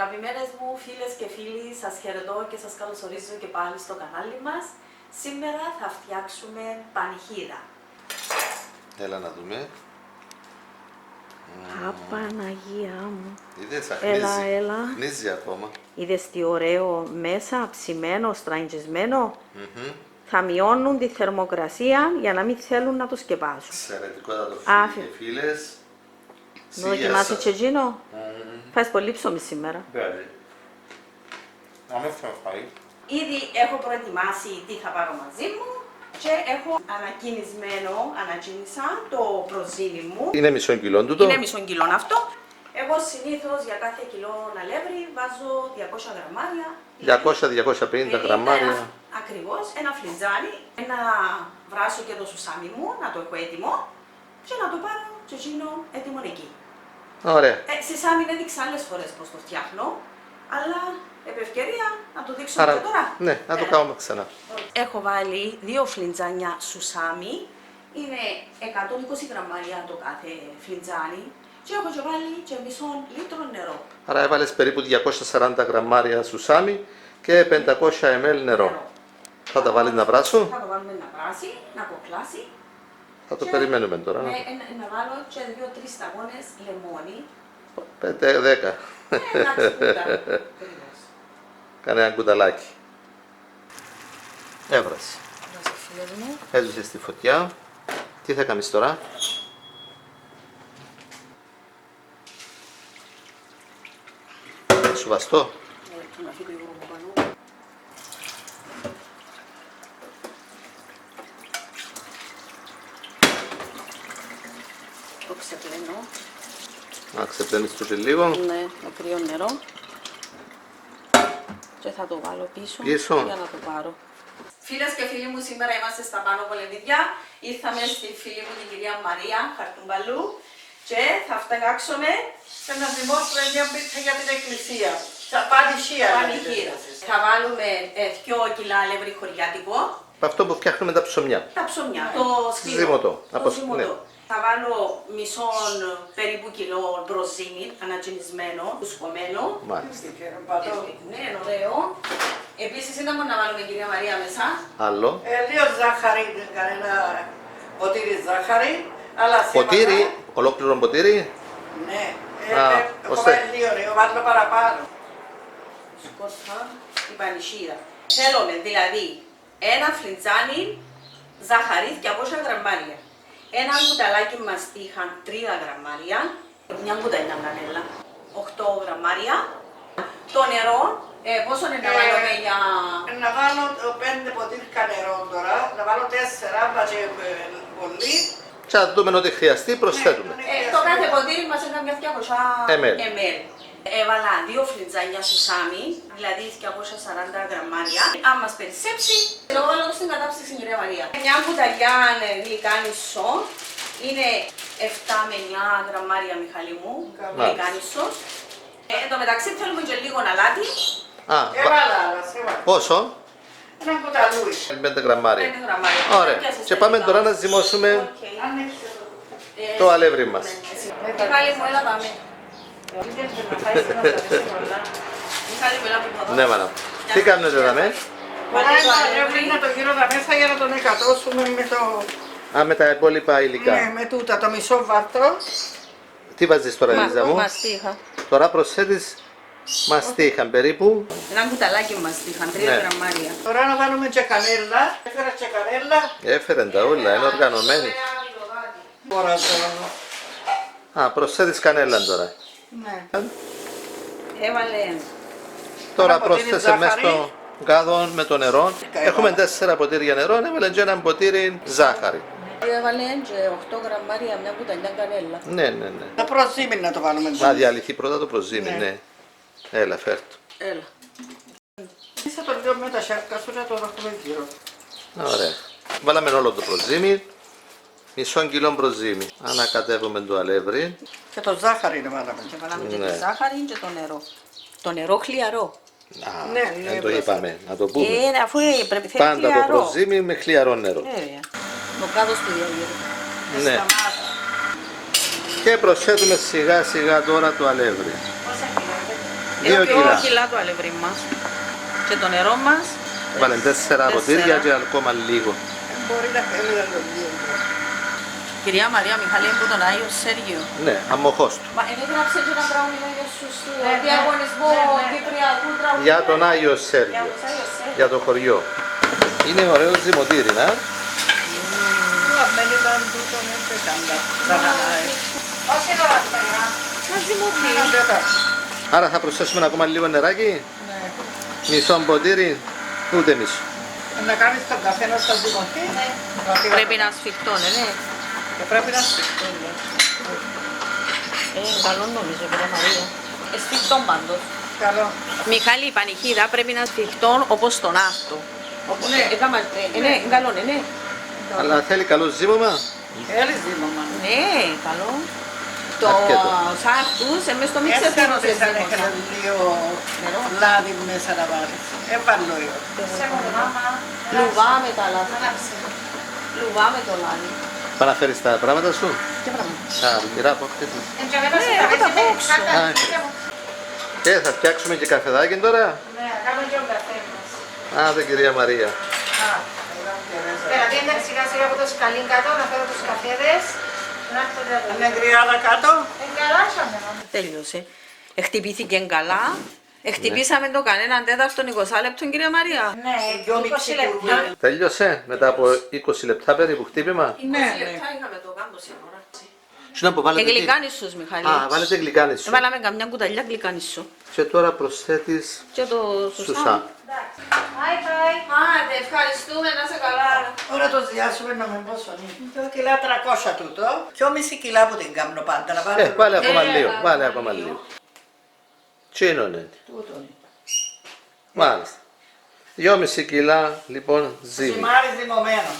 Αγαπημένες μου φίλες και φίλοι, σας χαιρετώ και σας καλωσορίζω και πάλι στο κανάλι μας. Σήμερα θα φτιάξουμε πανηχίδα. Έλα να δούμε. Απαναγία μου. Είδες, Έλα, αχνίζει. έλα. Αχνίζει ακόμα. Είδες τι ωραίο μέσα, ψημένο, στραγγισμένο. Θα μειώνουν τη θερμοκρασία για να μην θέλουν να το σκεπάσουν. Εξαιρετικότατο Άφη. φίλοι και φίλες. Να δοκιμάσει και εκείνο. Φας πολύ ψωμί σήμερα. Βέβαια. Να με φάει. Ήδη έχω προετοιμάσει τι θα πάρω μαζί μου και έχω ανακοίνησα το προζύμι μου. Είναι μισό κιλό τούτο. Είναι μισό κιλό αυτό. Εγώ συνήθως για κάθε κιλό αλεύρι βάζω 200 γραμμάρια. 200-250 γραμμάρια. Ακριβώς, ένα φλιτζάνι, να βράσω και το σουσάμι μου, να το έχω έτοιμο και να το πάρω και γίνω έτοιμο εκεί. Ωραία. Σουσάμι έδειξα άλλες φορές πώς το φτιάχνω, αλλά επ' ευκαιρία να το δείξω Άρα, και τώρα. ναι, να το κάνουμε ξανά. Έχω βάλει 2 φλιτζάνια σουσάμι, είναι 120 γραμμάρια το κάθε φλιτζάνι και έχω και βάλει και μισό λίτρο νερό. Άρα έβαλες περίπου 240 γραμμάρια σουσάμι και 500 ml νερό. Θα τα βάλεις να βράσουν. Θα το βάλουμε να βράσει, να κοκλάσει. Θα το περιμένουμε τώρα. Να βάλω και 2-3 σταγόνες λεμόνι. 5-10. Εντάξει, κούτα. Ακριβώς. Κάνε ένα κουταλάκι. Έβρασε. Βάζω, φίλες μου. Έζησε στη φωτιά. Τι θα κάνεις τώρα? Σου βαστώ. Να φύγω λίγο από πάνω. Το ξεπλένω. Να ξεπλένεις το και λίγο. Ναι, με κρύο νερό. Και θα το βάλω πίσω, για να το πάρω. Φίλες και φίλοι μου, σήμερα είμαστε στα Πάνω Πολεμίδια. Ήρθαμε στη φίλη μου την κυρία Μαρία Χαρτουμπαλού και θα φτιάξουμε να δημόσουμε μια πίτσα για την εκκλησία. Τα πανηχίδα. Θα βάλουμε 2 κιλά αλεύρι χωριάτικο. Αυτό που φτιάχνουμε τα ψωμιά. Τα ψωμιά, το σκληρό. Ζυμωτό. Το ζυμωτό. Θα βάλω μισό περίπου κιλό προζύμι, ανατζινισμένο, σκομμένο. Μάλιστα. Ναι, ωραίο. Επίσης είδαμε να βάλουμε, κυρία Μαρία, μέσα. Άλλο. Λίγο ζάχαρη, κανένα ποτήρι ζάχαρη. Αλλά Ποτήρι, ολόκληρο ποτήρι. Ναι, ώστε. έχω βάλει λίγο, βάλω παραπάνω. Σκότα η πανηχίδα. Θέλουμε δηλαδή ένα φλιτζάνι ζάχαρη 200 γραμμάρια. Ένα κουταλάκι μαστίχα 3 γραμμάρια. Μια κουταλιά κανέλα 8 γραμμάρια. Το νερό, πόσο είναι να βάλουμε για... Να βάλω 5 ποτήρια νερό τώρα, να βάλω 4, βάζει πολύ. Και να δούμε ό,τι χρειαστεί, προσθέτουμε. Το κάθε ποτήρι μας είναι μια 200 ml. ml. Έβαλα 2 φλιτζάνια σουσάμι, δηλαδή 240 γραμμάρια. Αν μας περισσέψει, το βάλω στην κατάψυξη, κυρία Μαρία. Μια κουταλιά γλυκάνισο, είναι 7 με 9 γραμμάρια, Μιχαλή μου, γλυκάνισο. Εν τω μεταξύ θέλουμε και λίγο αλάτι. Έβαλα, Πόσο? ένα κουταλούι. 5 γραμμάρια. 5 γραμμάρια. Ωραία. Και πάμε τώρα να ζυμώσουμε το αλεύρι μας. Μιχάλη μου, έλα πάμε. Μιχάλη μου, έλα από εδώ. Ναι, μάνα. Τι κάνετε εδώ, με? Βάλουμε το γύρω τα μέσα για να τον εκατώσουμε με το... Με τα υπόλοιπα υλικά. Ναι, με τούτα, το μισό βάρτο. Τι βάζεις τώρα, Λίζα μου? Μαστίχα. Τώρα προσθέτεις μαστίχα περίπου. Ένα κουταλάκι μαστίχα, 3 γραμμάρια. Τώρα να βάλουμε και κανέλα. Έφερα και κανέλα. Έφεραν τα όλα, είναι οργανωμένοι. Μπορώ να το Προσθέτεις κανέλα τώρα. Ναι. Έβαλε Τώρα Ένα ποτήρι πρόσθεσε μέσα ζάχαρη. στο κάδο με το νερό. Έχουμε 4 ποτήρια νερό, έβαλε και ένα ποτήρι ζάχαρη. Έβαλε και 8 γραμμάρια μια κουταλιά κανέλα. Ναι. Το προζύμι να το βάλουμε. Να διαλυθεί πρώτα το προζύμι, ναι. Έλα, φέρτο. Έλα. Είσαι το λίγο με τα σέρκα σου να το δούμε γύρω. Ωραία. Βάλαμε όλο το προζύμι. Μισό κιλό προζύμι. Ανακατεύουμε το αλεύρι. Και το ζάχαρη να βάλαμε. Και βάλαμε και Ναι. τη ζάχαρη και το νερό. Το νερό χλιαρό. Ναι, Δεν το είπαμε, να το πούμε. Αφού πρέπει θέλει Πάντα το χλιαρό. προζύμι με χλιαρό νερό. Το κάτω στο διαγύρο. Ναι. Και προσθέτουμε σιγά σιγά τώρα το αλεύρι. Πόσα 2 κιλά. 2 κιλά το αλεύρι μας. Και το νερό μας. Βάλε 4 ποτήρια 4. και ακόμα λίγο. Μπορεί να θέλει να το δει. Κυρία Μαρία Μιχάλη από τον Άγιο Σέργιο. Ναι, αμοχώς του. Μα δεν έγραψε και ένα τραγούδι για σου στο Ναι, διαγωνισμό ναι, ναι. Κυπριακού τραγουδιού. Για τον Άγιο Σέργιο. Για το χωριό. Είναι ωραίο ζυμωτήρι, να. Μένει ήταν τούτο, δεν πετάντα. Όχι τώρα, παιδιά. Ένα ζυμωτήρι. Άρα θα προσθέσουμε ακόμα λίγο νεράκι. Ναι. Μισό ποτήρι, ούτε μισό. Να κάνεις τον καφέ να στα ζυμωθεί. Πρέπει να σφιχτώ, ναι. Και πρέπει να σφιχτούν. Καλό νομίζω, κυρία Μαρία. Σφιχτώ πάντως. Καλό. Μιχάλη, η πανηχίδα πρέπει να σφιχτώ όπως τον άρτο. Ναι. Ναι, καλό, ναι. Αλλά θέλει καλό ζύμωμα. Θέλει ζύμωμα. Ναι, καλό. Το Αρκετό. σάρτους, εμείς το μίξερ Έτσι δεν ρωτήσα αν ζύμωσα. έχετε λίγο λάδι μέσα να βάλεις. Έβαλω εγώ. Σε έχω το μάμα. Λουβάμε τα λάδι. Ανάψε. Λουβάμε το λάδι. Πάει να φέρεις τα πράγματα σου. Τι πράγμα. Α, μοιρά από αυτές. Εντιαμένα σε Ναι, εγώ τα παρέσει. βόξω. Και θα φτιάξουμε και καφεδάκι τώρα. Ναι, κάνω και ο καφέ μας. Άντε κυρία Μαρία. Πέρα, πήγαινε σιγά σιγά από το σκαλί κάτω, να φέρω τους καφέδες. Να έρθω εδώ. Είναι γκριάδα κάτω. Εγκαλάσαμε. Τέλειωσε. Χτυπήθηκε καλά. Χτυπήσαμε το κανέναν τέταρτον 20 λεπτών, κυρία Μαρία. Ναι, 20 λεπτά. Τέλειωσε μετά από 20 λεπτά περίπου χτύπημα. Ναι, ναι. είχαμε το κάμπο σήμερα. Σου που βάλετε τι. Γλυκάνισσους, Μιχάλη. Α, βάλετε γλυκάνι σου. Βάλαμε καμιά κουταλιά γλυκάνισσου. Και τώρα προσθέτεις Και το σουσά. σουσά. Bye bye. Άντε, ευχαριστούμε, να σε καλά. Τώρα το διάσουμε να με πόσο είναι. 2 κιλά 300 τούτο. 2,5 κιλά που την κάνω πάντα. Να πάρω Βάλε ακόμα Ναι, λίγο, βάλε βάλε λίγο. ακόμα λίγο. Τσίνονε. τούτο. Μάλιστα. 2,5 κιλά λοιπόν ζύμη. Ζυμάρι ζυμωμένο.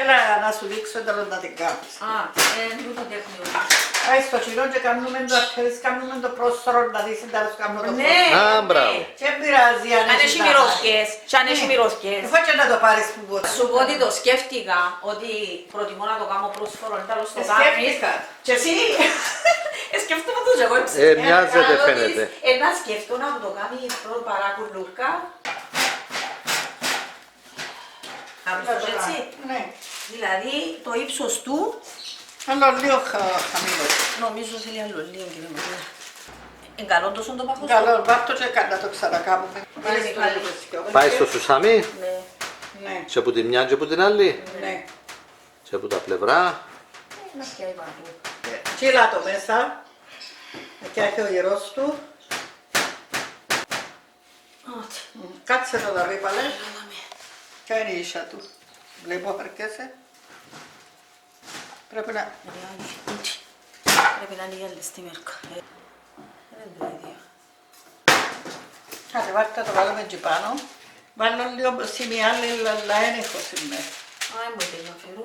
Έλα να σου δείξω τώρα να την κάνεις. Α, τούτο τέχνιο. Πάει στο κοινό και κάνουμε το αρχές, κάνουμε το πρόσθωρο να δεις τα σου κάνουμε το Ναι. πρόσθωρο. Α, μπράβο. Και πειράζει αν Αν έχει τα μυρωδιές, και αν Ναι. έχει μυρωδιές. Έχω και να το πάρεις που μπορεί. Σου πω ότι το σκέφτηκα, ότι προτιμώ να το κάνω πρόσφορο, τέλος το κάνεις. Σκέφτηκα. Και εσύ. Σκέφτομαι το και εγώ μοιάζεται, φαίνεται. Ένα σκέφτω να μου το κάνει πρώτο παρά κουρλούρκα. Κάπως το έτσι. Ναι. Δηλαδή το ύψος του, Αλλά λίγο χαμηλό. νομίζω θέλει άλλο λίγο, κύριε Μαρία. Εγκαλώ τόσο το παχώς. Καλό, βάρτο και να το ξανακάνουμε. Πάει στο Πάει λίγο. Πάει στο σουσάμι Ναι. Ναι, και από τη μια και από την άλλη ναι. και από τα πλευρά. Να σκέφτομαι παντού. Τσίλα το μέσα. Και έχει ο γερός του. Κάτσε το δωρή πάλι. Ποια είναι η ίσα του. Βλέπω αρκέσαι. Πρέπει να... Πρέπει να είναι η άλλη στη μερκα. Δεν είναι το ίδιο. Άντε βάρτε το βάλουμε εκεί πάνω. Βάλω λίγο σημεία, αλλά δεν έχω σημεία. Α, μου είπε να φέρω.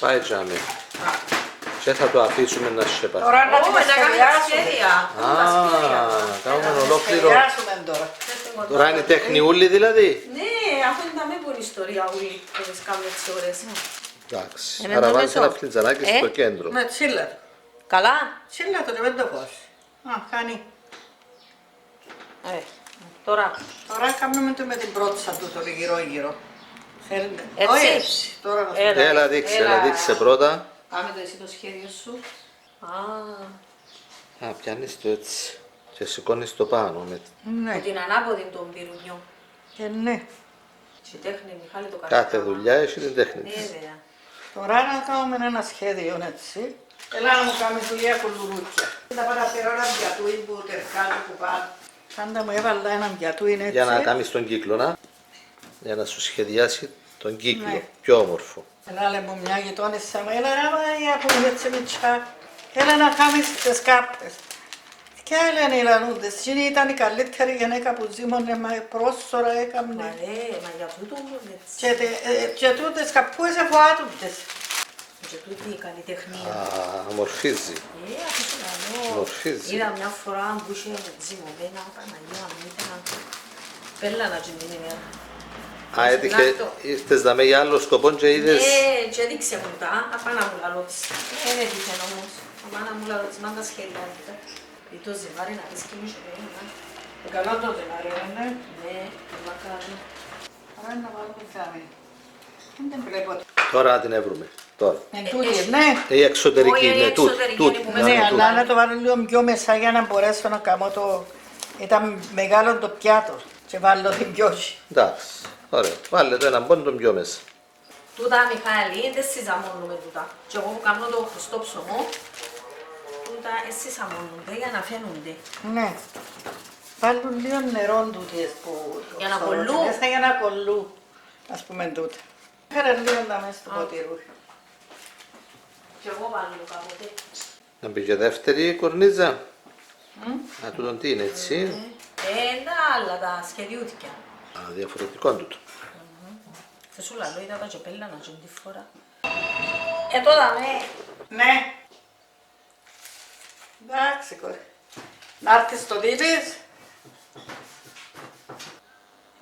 Πάει τζάμι. Και θα το αφήσουμε να σκεπαστεί. Τώρα να Ω, την να κάνουμε τα σχέδια. Α, κάνουμε ολόκληρο. σχεδιάσουμε τώρα. Τώρα είναι τεχνιούλη δηλαδή. Ναι, αυτό είναι τα με που είναι ιστορία ούλη που τις κάνουμε τις ώρες. Εντάξει. Είναι Άρα το βάζεις μέσο. ένα φλιτζανάκι στο κέντρο. Ναι, τσίλα. Καλά. Τσίλα το και δεν το πώς. Α, κάνει. Τώρα. Τώρα κάνουμε το με την πρότσα του, το γύρω-γύρω. Έτσι. Όχι έτσι. Τώρα να σου Έλα. Έλα δείξε πρώτα. Πάμε το εσύ το σχέδιο σου. Α, Α, πιάνεις το έτσι και σηκώνεις το πάνω. Ναι. την ανάποδη των πυρουνιών. Ναι. Στη τέχνη, Μιχάλη, το Κάθε δουλειά έχει την τέχνη της. Βέβαια. Τώρα να κάνουμε ένα σχέδιο έτσι. Έλα να μου κάνεις δουλειά κουλουρούκια. Θα παραφέρω ένα πιατούι που τερκάζει που πάνω. Πάντα μου έβαλα ένα πιατούι έτσι. Για να κάνεις τον κύκλο, για να σου σχεδιάσει τον κύκλο, Ναι. πιο όμορφο. Έλα λέει μου μια γειτόνισσα μου, έλα ρε Μαρία που είναι έτσι μητσά. Έλα να κάνεις τις κάπτες. Και έλεγαν οι λανούντες, εκείνη ήταν η καλύτερη γυναίκα που ζήμωνε με πρόσωρα Μα έκαμνε. ναι, μα για τούτο έτσι. Και τούτες καπούες εφοάτουντες. Και τούτη η καλλιτεχνία. Α, μορφίζει. Αυτό είναι καλό. Μορφίζει. Είδα μια φορά που είχε ζυμωμένα, Παναγία μου, ήταν πέλα να γίνει μια. Α, έτυχε, ήρθες να με για άλλο σκοπό και είδες. Ναι, και έδειξε μου τα, απάνω μου λαλό της. Δεν έτυχε όμως. Η μάνα μου λέει ότι μάντα σχέδια. Ή το ζευγάρι να δεις και μη σου λέει. Καλό το ζευγάρι, ναι. Ναι, το μακάρι. Άρα να βάλουμε θάμι. Δεν βλέπω. Τώρα να την έβρουμε. Τώρα. Εν τούτη, ναι. Η εξωτερική, Όχι, η ναι, τούτη. εξωτερική τούτη. είναι που Να Ναι, είναι τούτη. αλλά να το βάλω λίγο πιο μέσα για να μπορέσω να κάνω το... Ήταν μεγάλο το πιάτο και βάλω την πιώση. Εντάξει, ωραία. Βάλε το έναν πόντο πιο μέσα. Τούτα, Μιχάλη, δεν συζαμώνουμε τούτα. Και εγώ που κάνω το χρωστό ψωμό, τούτα συζαμώνονται για να φαίνονται. Ναι. Βάλουν λίγο νερό τούτες που... Για να ψωρώ κολλούν. μέσα για να κολλούν. Ας πούμε τούτα. Έφερε λίγο τα μέσα στο ποτήρου. Και εγώ βάλω κάποτε. Να μπει και δεύτερη κορνίζα. Α, τούτον τι είναι έτσι. Τα άλλα τα σχεδιούτικια. Α, διαφορετικό τούτο. Θα σου λαλώ, είδα τα τσοπέλα να ζουν τη φορά. Τώρα με. Ναι. Εντάξει, κόρη. Να έρθεις στο δίπης.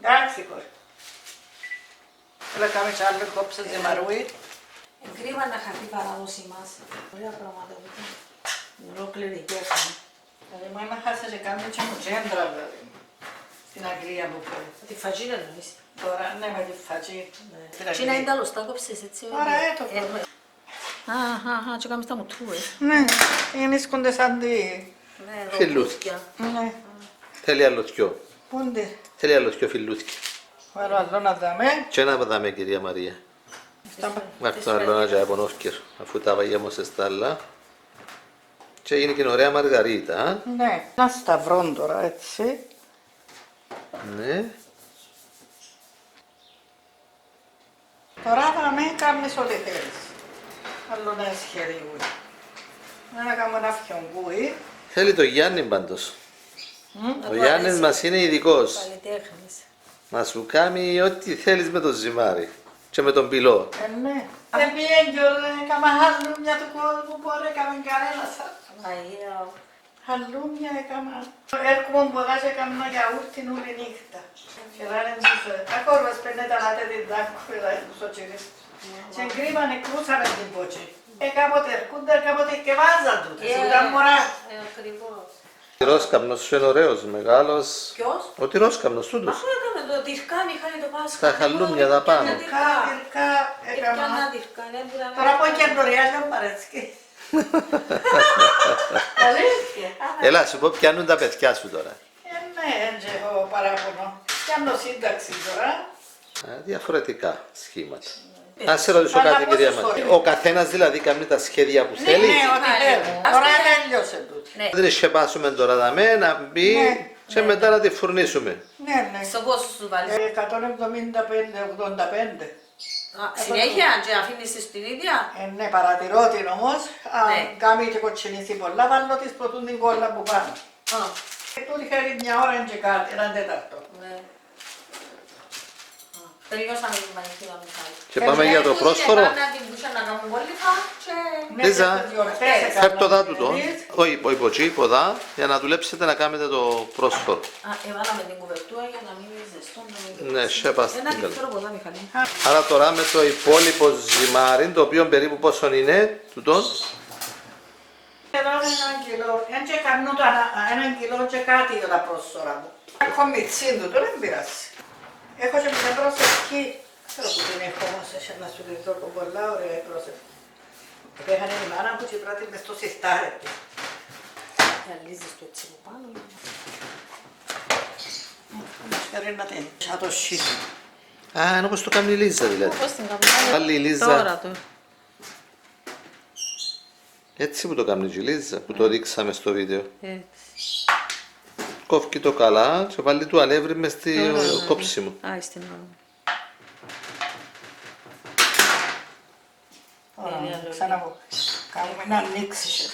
Εντάξει, κόρη. Έλα κάμε κι άλλο κόψε ζυμαρούι. Κρίμα να χαθεί η παράδοση μας. Ωραία πράγματα ούτε. Ολόκληρη γεύση. Δηλαδή μάνα χάσε και κάμε και μου τζέντρα δηλαδή. Στην Αγγλία που πάει. Τη φατζίνα εννοείς. Τώρα ναι με τη φατζή. Τι να είναι τα λωστά κόψες έτσι. Τώρα το κόβω. Αχ, και κάνεις τα μουτρού, Ναι, είναι σκούνται σαν τη... Ναι, Φιλούθκια. Ναι. Θέλει άλλο δυο. Πούνται. Θέλει άλλο δυο φιλούθκια. Βάλω άλλο να δάμε. Και να δάμε κυρία Μαρία. Βάρτε τον άλλο να τζάει από νόφκερ, αφού τα βαγιάμωσε στα άλλα. Και είναι και ωραία μαργαρίτα. Α. Ναι. Ένα σταυρό τώρα έτσι. Ναι. Τώρα δάμε κάνεις ό,τι θέλεις. Άλλο ένα σχεδίουι. Να κάνουμε ένα φιονγκούι. Θέλει το Γιάννη πάντως. Ο Γιάννης μας είναι ειδικός. Καλλιτέχνης. Να σου κάνει ό,τι θέλεις με το ζυμάρι και με τον πυλό. Ναι. Δεν πήγαινε και όλα, έκανα χαλούμια του κόσμου, μπορεί έκαμε κανένας. Μαγεία. Χαλούμια έκανα. Έρχομαι πολλά και έκανα γιαούρτι όλη νύχτα. Και λένε τους, τα κόρβες παίρνετε να δείτε την δάκουφελα τους οτσίρες. Και γκρίμανε κρούσαμε την πότσι. Κάποτε έρχονται, κάποτε και βάζαν τούτες, ήταν μωρά. Ακριβώς. Ο τυρόσκαμνος σου είναι ωραίος, μεγάλος. Ποιος? Ο τυρόσκαμνος τούτος. Αφού έκαμε το τυρκά, Μιχάλη το Πάσχα. Τα χαλούμια τα πάνω. Κάτυρκα έκανα. Έκανα τυρκά, δεν μπορούμε. Τώρα πω και νωρίαζαν παρέτσκι. Αλήθεια. Έλα, σου πω πιάνουν τα παιδιά σου τώρα. Ναι, έτσι έχω παράπονο. Πιάνω σύνταξη τώρα. Διαφορετικά σχήματα. Να σε ρωτήσω Αλλά κάτι πόσο κυρία στο Μαρία. είναι? Ο καθένας δηλαδή κάνει τα σχέδια που θέλει. Ναι, ό,τι θέλω. Τώρα τέλειωσε τούτη. Ναι. Δεν σκεπάσουμε τώρα δαμέ να μπει Ναι, και μετά να τη φουρνίσουμε. Ναι, ναι. Στο πόσο σου βάλεις. 175-85. Συνέχεια, και αφήνεις τη στην ίδια. Ναι, παρατηρώ την όμως. Ναι. Αν κάνει και κοτσινίσει πολλά, βάλω της προτούν την κόλλα που πάνω. Τούτη θέλει μια ώρα και κάτι, έναν τέταρτο. Ναι. Τελειώσαμε την πανηγύρια, Μιχάλη. Και πάμε για το πρόσφορο. Να την μπούσα να κάνουμε κόλληφα και... Ναι, Λίζα, στις γιορτές έκανα φέρ' το δά του το. εμείς. Όχι, υποτσί, ποδά, για να δουλέψετε να κάνετε το πρόσφορο. Έβαλαμε την κουβερτούρα για να μην είναι ζεστό. Ναι, σέπαστε Ένα την καλή. τυφτώρο ποδά, Μιχάλη. Άρα τώρα με το υπόλοιπο ζυμάρι, το οποίο περίπου πόσο είναι, τούτον, Εδώ είναι 1 κιλό. Δεν και κάνω το 1 κιλό και κάτι για τα πρόσωρα μου. Έχω μιτσίν του, δεν πειράζει. Έχω και μια προσευχή. Ξέρω που την έχω όμως, έχει να σου δει τώρα πολλά ωραία η προσευχή. Έχανε η μάνα μου και πράτη μες στο σιστάρι της. Διαλύζεις το έτσι από πάνω. Σκέρει να την θα το σύσει. α, είναι όπως το κάνει η Λίζα δηλαδή. Πώς την κάνουμε. Άλλη η Λίζα, Τώρα το. έτσι που το κάνει η Λίζα, που το δείξαμε στο βίντεο. Έτσι. Κόφει το καλά και βάλει του αλεύρι μες στη κόψιμο. Α, στην ώρα. Ξαναπώ. Κάνουμε να ανοίξει.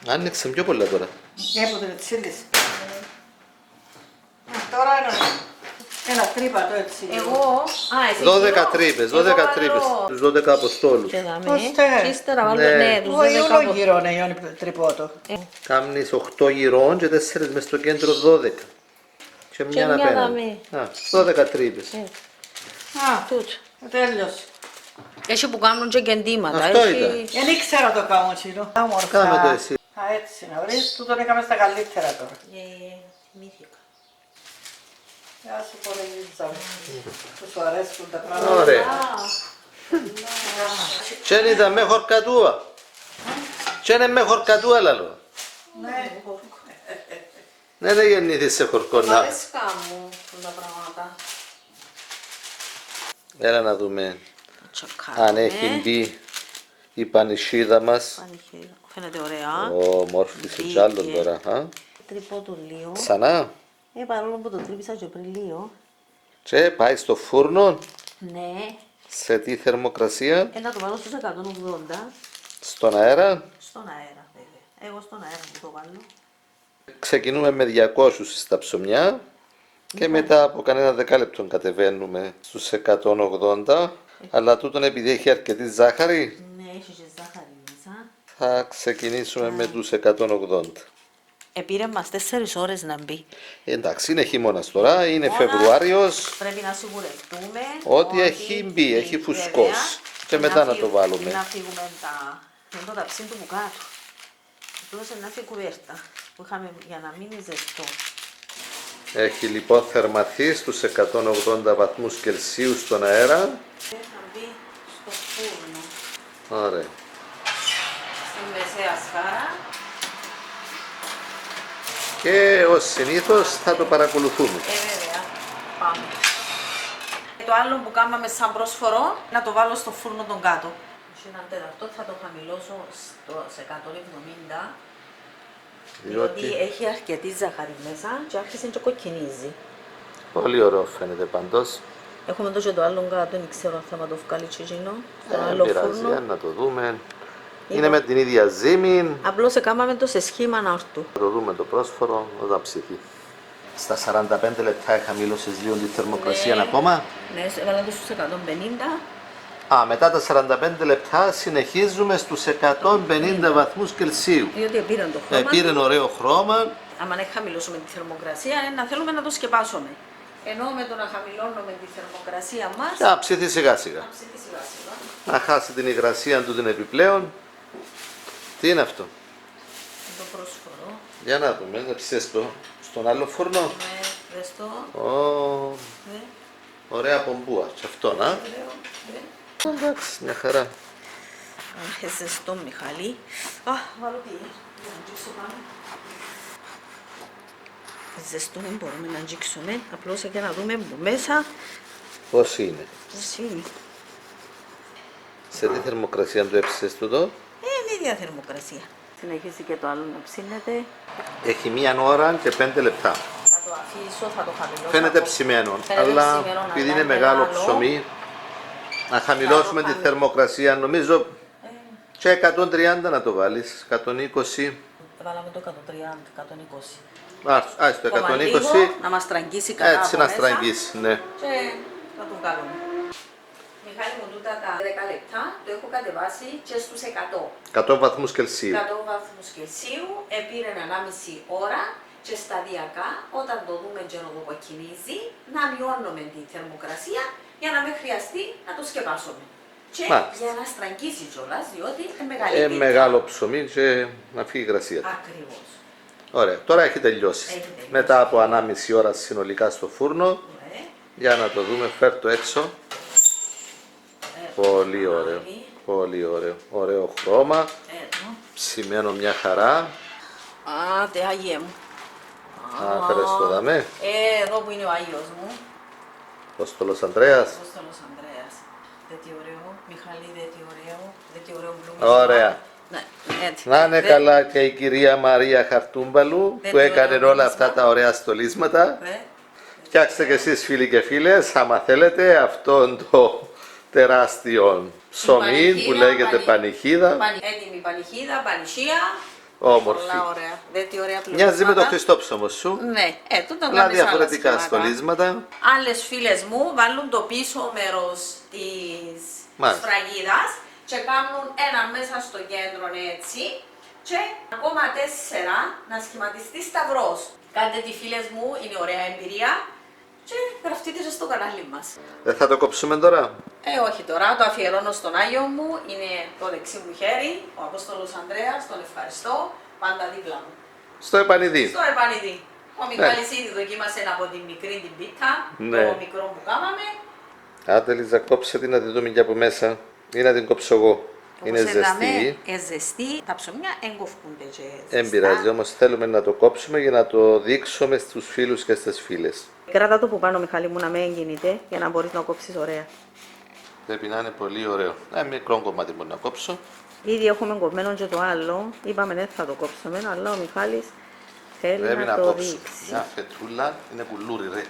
Άνοιξε πιο πολλά τώρα. Βλέπω την τσίλης. Τώρα είναι ένα τρύπατο έτσι. Εγώ, εσύ 12 τρύπες, 12 τρύπες. Τους 12 αποστόλους. Και δάμε. Ώστε. Και ύστερα βάλω, Ναι. ναι, τους Όχι 12 όλο γύρω είναι τρυπότο. Κάμνεις 8 γυρών και 4 μες στο κέντρο 12. Και μια μια απέναντι. δαμή. Α, 12 τρύπες. Α, Τούτο. τέλειωσε. Έχει που κάνουν και κεντήματα. Αυτό έχει... ήταν. Δεν ήξερα το καμότσινο. Κάμε το εσύ. Α, έτσι να βρεις, τούτον έκαμε στα καλύτερα τώρα. Θυμήθηκα. Γεια σου πολύ Λίζα. Που σου αρέσουν τα πράγματα. Ωραία. Και αν ήταν με χορκατούα. Και αν είναι με χορκατούα λαλό. Ναι. Δεν γεννήθης σε χορκονά. Αρέσκα μου τα πράγματα. Έλα να δούμε Τσακάρουμε. αν έχει μπει η πανισίδα μας. Πανηχίδα. Φαίνεται ωραία. Ω, μόρφησε κι άλλον τώρα. Τρυπώ το λίγο. Ξανά. Παρόλο που το τρύπησα και πριν λίγο. Και πάει στο φούρνο. Ναι. Σε τι θερμοκρασία. Να το βάλω στους 180. Στον αέρα. Στον αέρα βέβαια. Εγώ στον αέρα που το βάλω. Ξεκινούμε με 200 στα ψωμιά. Και μετά από κανένα δεκάλεπτο κατεβαίνουμε στους 180. Αλλά τούτον επειδή έχει αρκετή ζάχαρη, Ναι, έχει και ζάχαρη μέσα. θα ξεκινήσουμε με τους 180. Επήρε μας 4 ώρες να μπει. Εντάξει, είναι χειμώνας τώρα, είναι Χειμώνας. Φεβρουάριος. Πρέπει να σιγουρευτούμε Ότι έχει μπει, έχει φουσκώσει. Και μετά να το βάλουμε. Να φύγουμε το ταψί του που κάτω. Απλώς να φύγει κουβέρτα που είχαμε για να μείνει ζεστό. Έχει λοιπόν θερμαθεί στους 180 βαθμούς Κελσίου στον αέρα. Θα μπει στο φούρνο. Ωραία. Στην μεσαία σκάρα. Και ως συνήθως θα το παρακολουθούμε. Βέβαια. Πάμε. Το άλλο που κάναμε σαν πρόσφορο, να το βάλω στο φούρνο τον κάτω. Σε έναν τέταρτο θα το χαμηλώσω σε 170. Διότι έχει αρκετή ζάχαρη μέσα και άρχισε και κοκκινίζει. Πολύ ωραίο φαίνεται πάντως. Έχουμε τόσο το άλλο κάτω, δεν ξέρω αν θα το βγάλει τσιζίνο. Στο Δεν άλλο πειράζει, φούρνο. να το δούμε. Είναι με την ίδια ζύμη. Απλώς έκαναμε το σε σχήμα να ορτού. Θα το δούμε το πρόσφορο όταν ψηθεί. Στα 45 λεπτά χαμήλωσες λίγο τη θερμοκρασία ακόμα. Ναι, έβαλα το στους 150. Μετά τα 45 λεπτά συνεχίζουμε στους 150 βαθμούς Κελσίου. Διότι πήραν το χρώμα. Πήρε ωραίο χρώμα. Αν δεν χαμηλώσουμε τη θερμοκρασία, να θέλουμε να το σκεπάσουμε. Ενώ με το να χαμηλώνουμε τη θερμοκρασία μας, Να ψηθεί σιγά σιγά. να ψηθεί σιγά σιγά. Να χάσει την υγρασία του την επιπλέον. Τι είναι αυτό. Το προσφορώ. Για να δούμε, να ψήσεις το στον άλλο φούρνο. Ναι, δες το. Ναι, Ωραία πομπούα. Σε αυτό, να. λέω. Ναι. Εντάξει, μια χαρά. Ζεστό, Μιχάλη. Βάλω τι. Για να αγγίξω πάνω. Ζεστό, δεν μπορούμε να αγγίξουμε. Απλώς για να δούμε που μέσα. Πώς είναι. Πώς είναι. Σε τι θερμοκρασία το έψησες τούτο. Είναι η ίδια θερμοκρασία. Συνεχίσει και το άλλο να ψήνεται. Έχει 1 ώρα και 5 λεπτά. Θα το αφήσω, θα το χαμηλώσω. Φαίνεται από- ψημένο, Φαίνεται αλλά ψημένο, επειδή αλλά είναι μεγάλο μεγάλο. ψωμί, να χαμηλώσουμε τη θερμοκρασία, νομίζω και 130 να το βάλεις, 120. Βάλαμε το 130, 120. Ας το Ακόμα 120, λίγο, να μας τραγγίσει καλά έτσι από να μέσα στραγγίσει, ναι. Και να το βγάλουμε. Μιχάλη μου, τούτα τα 10 λεπτά το έχω κατεβάσει και στους 100. 100 βαθμούς Κελσίου. 100 βαθμούς Κελσίου, επήρε 1,5 ώρα και σταδιακά, όταν το δούμε και να το κοκκινίζει, να μειώνουμε τη θερμοκρασία για να μην χρειαστεί να το σκεπάσουμε. Και Μάλιστα. για να στραγγίσει κιόλας, διότι είναι μεγαλύτερη. Μεγάλο ψωμί και να φύγει η υγρασία του. Ακριβώς. Ωραία, τώρα έχει τελειώσει. Έχει τελειώσει. Μετά από 1,5 ώρα συνολικά στο φούρνο, Ναι. για να το δούμε, φέρ το έξω. Πολύ ωραίο, πολύ ωραίο. Ωραίο χρώμα, Εδώ. ψημένο μια χαρά. Τε Άγιε μου. Φέρες το δαμέ. Εδώ που είναι ο Άγιος μου. Απόστολος Ανδρέας. Απόστολος Ανδρέας. Δεν τι ωραίο. Μιχαλή, δεν τι ωραίο. Δεν τι ωραίο μπλουμίσμα. Ωραία. Ναι, έτσι. Να είναι Δεν- καλά και η κυρία Μαρία Χαρτούμπαλου Δεν που το έκανε ωραίο όλα μπλουμίσμα. αυτά τα ωραία στολίσματα. Δε. Φτιάξτε και εσείς φίλοι και φίλες, άμα θέλετε, αυτόν το τεράστιο ψωμί Πανηχίδα, που λέγεται πανηχίδα. Έτοιμη πανηχίδα, πανησία. Όμορφη. Πολλά ωραία. Δεν τι ωραία πλουμίσματα. Μοιάζει με το Χριστόψωμο σου, Ναι, τούτο αλλά κάνεις άλλα διαφορετικά σχήματα. στολίσματα. Άλλες φίλες μου βάλουν το πίσω μέρος της Μάλιστα. σφραγίδας και κάνουν ένα μέσα στο κέντρο έτσι και ακόμα 4 να σχηματιστεί σταυρός. Κάντε τη φίλες μου, είναι ωραία εμπειρία και γραφτείτε και στο κανάλι μας. Δεν θα το κόψουμε τώρα. Όχι τώρα, το αφιερώνω στον Άγιο μου, είναι το δεξί μου χέρι, ο Απόστολος Ανδρέας, τον ευχαριστώ, πάντα δίπλα μου. Στο επανειδή. Στο επανειδή. Ο Μιχάλης ήδη δοκίμασε από την μικρή την πίτα, Ναι. το μικρό που κάναμε. Άντε Λίζα, κόψε την να τη δούμε και από μέσα ή να την κόψω εγώ. Είναι ζεστή. Ζεστή. Τα ψωμιά εγκοφκούνται και ζεστά. Δεν πειράζει, όμως θέλουμε να το κόψουμε για να το δείξουμε στους φίλους και στις φίλες. Κράτα το που πάνω, Μιχάλη μου, να μην γίνεται, για να μπορείς να κόψεις ωραία. Πρέπει να είναι πολύ ωραίο. Ένα μικρό κομμάτι μπορεί να κόψω. Ήδη έχουμε κομμένο και το άλλο, είπαμε δεν θα το κόψουμε, αλλά ο Μιχάλης θέλει Πρέπει να να το κόψω. δείξει. Μια φετούλα, είναι κουλούρι ρε.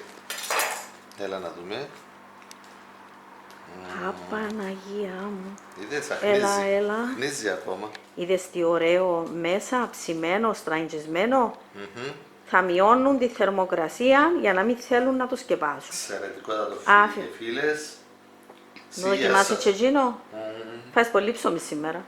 Έλα να δούμε. Απαναγία μου. Είδες, Έλα, αχνίζει. έλα. Αχνίζει ακόμα. Είδες τι ωραίο μέσα, ψημένο, στραγγισμένο. Θα μειώνουν τη θερμοκρασία για να μην θέλουν να το σκεπάσουν. Εξαιρετικότατο Α, φίλοι και φίλες. Να δοκιμάσεις και εκείνο. Φας πολύ ψωμί σήμερα.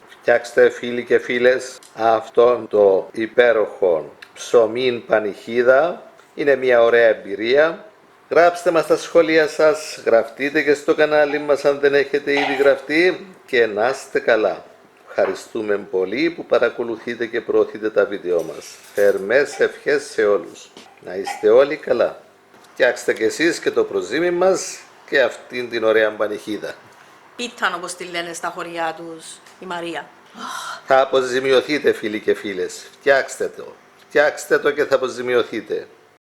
Φτιάξτε φίλοι και φίλες αυτόν το υπέροχο ψωμί πανηχίδα. Είναι μια ωραία εμπειρία. Γράψτε μας στα σχόλια σας, γραφτείτε και στο κανάλι μας αν δεν έχετε ήδη γραφτεί και να είστε καλά. Ευχαριστούμε πολύ που παρακολουθείτε και προωθείτε τα βίντεο μας. Θερμές ευχές σε όλους. Να είστε όλοι καλά. Φτιάξτε και εσείς και το προζύμι μας και αυτήν την ωραία πανηχίδα. Πίταν όπως τη λένε στα χωριά τους η Μαρία. Θα αποζημιωθείτε φίλοι και φίλες. Φτιάξτε το. Φτιάξτε το και θα αποζημιωθείτε.